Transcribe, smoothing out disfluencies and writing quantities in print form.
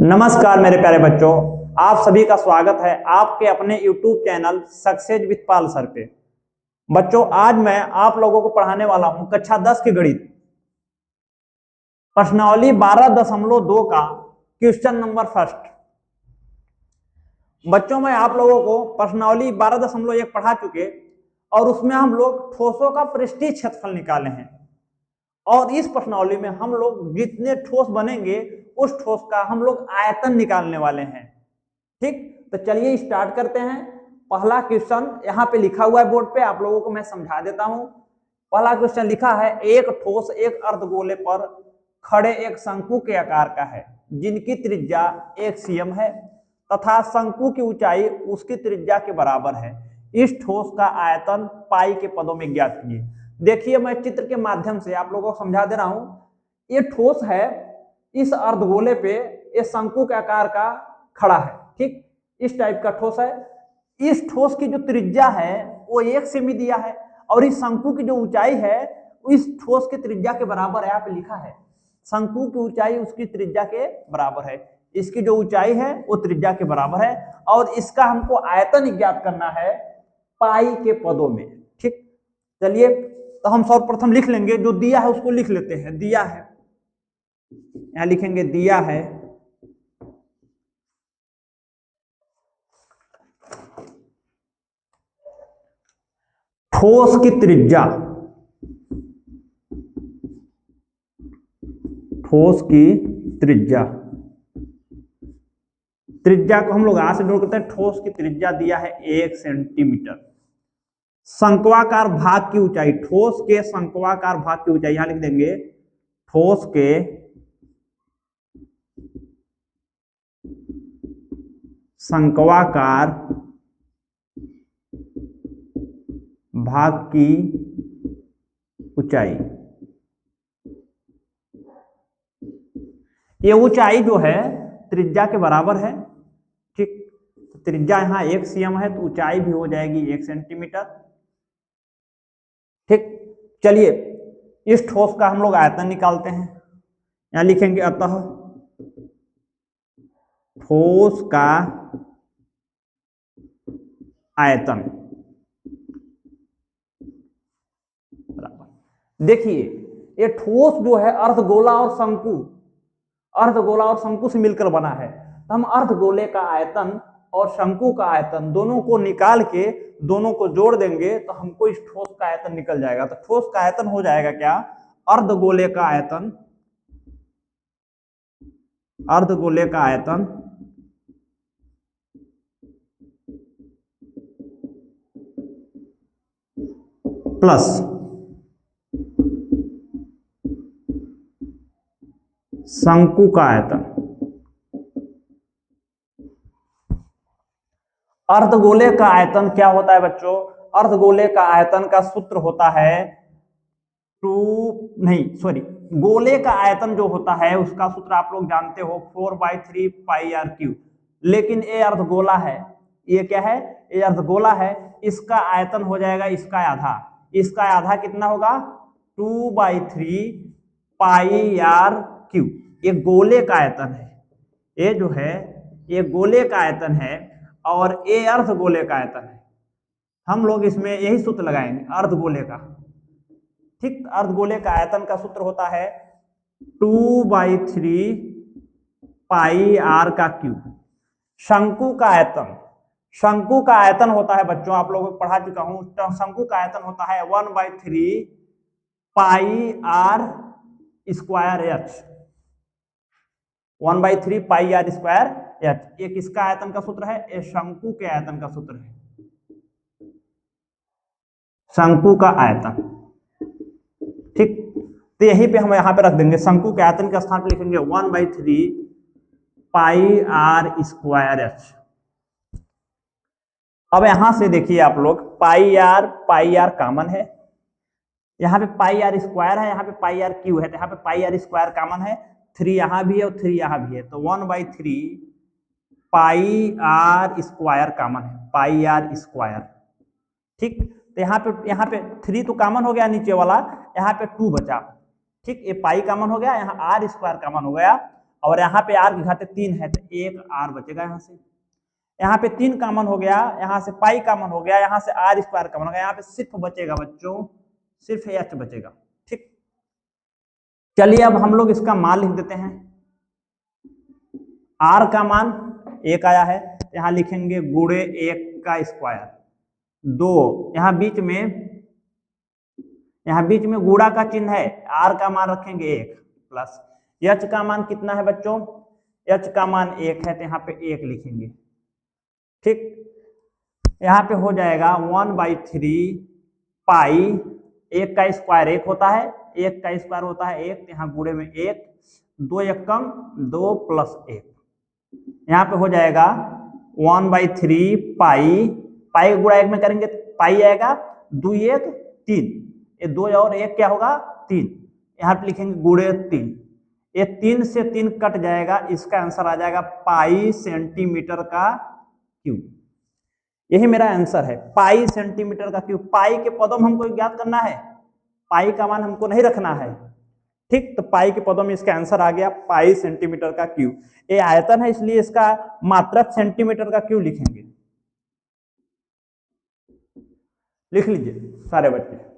नमस्कार मेरे प्यारे बच्चों, आप सभी का स्वागत है आपके अपने YouTube channel success with Pal sir पे। बच्चों, आज मैं आप लोगों को पढ़ाने वाला हूं कक्षा 10 की गणित प्रश्नावली 12.2 का क्वेश्चन नंबर फर्स्ट। बच्चों, मैं आप लोगों को प्रश्नावली 12.1 पढ़ा चुके और उसमें हम लोग ठोसों का पृष्ठीय क्षेत्रफल निकाले हैं और इस प्रश्नावली में हम लोग जितने ठोस बनेंगे उस ठोस का हम लोग आयतन निकालने वाले हैं। ठीक, तो चलिए स्टार्ट करते हैं। पहला क्वेश्चन यहाँ पे लिखा हुआ है बोर्ड पे, आप लोगों को मैं समझा देता हूं। पहला क्वेश्चन लिखा है, एक ठोस एक अर्धगोले पर खड़े एक शंकु के आकार का है जिनकी त्रिज्या 1 cm है तथा शंकु की ऊंचाई उसकी त्रिज्या के बराबर है। इस ठोस का आयतन पाई के पदों में ज्ञात कीजिए। देखिए, मैं चित्र के माध्यम से आप लोगों को समझा दे रहा हूं। ये ठोस है, इस अर्धगोले पे ये शंकु के आकार का खड़ा है। ठीक, इस टाइप का ठोस है। इस ठोस की जो त्रिज्या है वो 1 सेमी दिया है और इस शंकु की जो ऊंचाई है इस ठोस की त्रिज्या के बराबर है। यहाँ पे लिखा है शंकु की ऊंचाई उसकी त्रिज्या के बराबर है, इसकी जो ऊंचाई है वो त्रिज्या के बराबर है और इसका हमको आयतन ज्ञात करना है पाई के पदों में। ठीक, चलिए तो हम सर्वप्रथम लिख लेंगे, जो दिया है उसको लिख लेते हैं। दिया है, यहां लिखेंगे दिया है ठोस की त्रिज्या, ठोस की त्रिज्या, त्रिज्या को हम लोग आ से जोड़ करते हैं। ठोस की त्रिज्या दिया है 1 सेंटीमीटर। शंक्वाकार भाग की ऊंचाई, ठोस के शंक्वाकार भाग की ऊंचाई यहां लिख देंगे, ठोस के शंक्वाकार भाग की ऊंचाई, ये ऊंचाई जो है त्रिज्या के बराबर है। ठीक, त्रिज्या यहां 1 cm है तो ऊंचाई भी हो जाएगी 1 सेंटीमीटर। ठीक, चलिए इस ठोस का हम लोग आयतन निकालते हैं। यहां लिखेंगे अतः ठोस का आयतन। देखिए, ये ठोस जो है अर्धगोला और शंकु, अर्धगोला और शंकु से मिलकर बना है, तो हम अर्धगोले का आयतन और शंकु का आयतन दोनों को निकाल के दोनों को जोड़ देंगे तो हमको इस ठोस का आयतन निकल जाएगा। तो ठोस का आयतन हो जाएगा क्या, अर्धगोले का आयतन, अर्धगोले का आयतन प्लस शंकु का आयतन। अर्धगोले का आयतन क्या होता है बच्चों, अर्धगोले का आयतन का सूत्र होता है गोले का आयतन जो होता है उसका सूत्र आप लोग जानते हो 4/3 पाई आर क्यूब। लेकिन ये अर्धगोला है, ये क्या है, ये अर्धगोला है, इसका आयतन हो जाएगा इसका आधा। इसका आधा कितना होगा, 2/3 पाई आर क्यूब। ये गोले का आयतन है, ये जो है ये गोले का आयतन है और ये अर्धगोले का आयतन है। हम लोग इसमें यही सूत्र लगाएंगे अर्धगोले का। ठीक, अर्धगोले का आयतन का सूत्र होता है 2/3 पाई आर का क्यूब। शंकु का आयतन, शंकु का आयतन होता है बच्चों, आप लोगों को पढ़ा चुका हूं, शंकु का आयतन होता है 1/3 pi R square H, 1/3 pi R square H. एक इसका आयतन का सूत्र है, ये शंकु के आयतन का सूत्र है, शंकु का आयतन। ठीक, तो यहीं पे हम यहां पे रख देंगे, शंकु के आयतन के स्थान पर लिखेंगे 1/3 पाई आर स्क्वायर एच। अब यहां से देखिए आप लोग, पाई आर कॉमन है, यहाँ पे पाई आर स्क्वायर है, यहाँ पे पाई आर क्यू है, तो यहाँ पे पाई आर स्क्वायर कॉमन है, 3 यहाँ भी है और 3 यहाँ भी है, तो 1/3 पाई आर स्क्वायर कॉमन है, पाई आर स्क्वायर। ठीक, तो यहाँ पे 3 तो कॉमन हो गया नीचे वाला, यहाँ पे 2 बचा। ठीक, ये पाई कॉमन हो गया, यहाँ आर स्क्वायर कॉमन हो गया और यहाँ पे r की घात 3 है तो 1 r बचेगा। यहाँ से यहाँ पे 3 कॉमन हो गया, यहाँ से पाई कॉमन हो गया, यहाँ से r स्क्वायर कॉमन हो गया, यहाँ पे सिर्फ बचेगा बच्चों, सिर्फ h बचेगा। ठीक, चलिए अब हम लोग इसका मान लिख देते हैं। r का मान 1 आया है, यहाँ लिखेंगे गुणे 1 का स्क्वायर, 2 यहाँ बीच में गुणा का चिन्ह है, r का मान रखेंगे 1 प्लस h का मान कितना है बच्चों, h का मान 1 है तो यहाँ पे 1 लिखेंगे। ठीक, यहाँ पे हो जाएगा 1/3 पाई, 1 का स्क्वायर 1 होता है, 1 का स्क्वायर होता है 1, यहाँ गुणे में 1, 2 1 कम 2 प्लस 1, यहाँ पे हो जाएगा 1/3 पाई, पाई का गुणा 1 में करेंगे पाई आएगा, 2 1 3, ये 2 और 1 क्या होगा 3, यहाँ पे लिखेंगे गुणे 3, ये 3 से 3 कट जाएगा, इसका आंसर आ जाएगा पाई सेंटीमीटर का क्यूब। यही मेरा आंसर है, पाई सेंटीमीटर का क्यूब। पाई के पदों में हमको ज्ञात करना है, पाई का मान हमको नहीं रखना है। ठीक, तो पाई के पदों में इसका आंसर आ गया पाई सेंटीमीटर का क्यूब। ये आयतन है इसलिए इसका मात्रक सेंटीमीटर का क्यूब लिखेंगे। लिख लीजिए सारे बच्चे।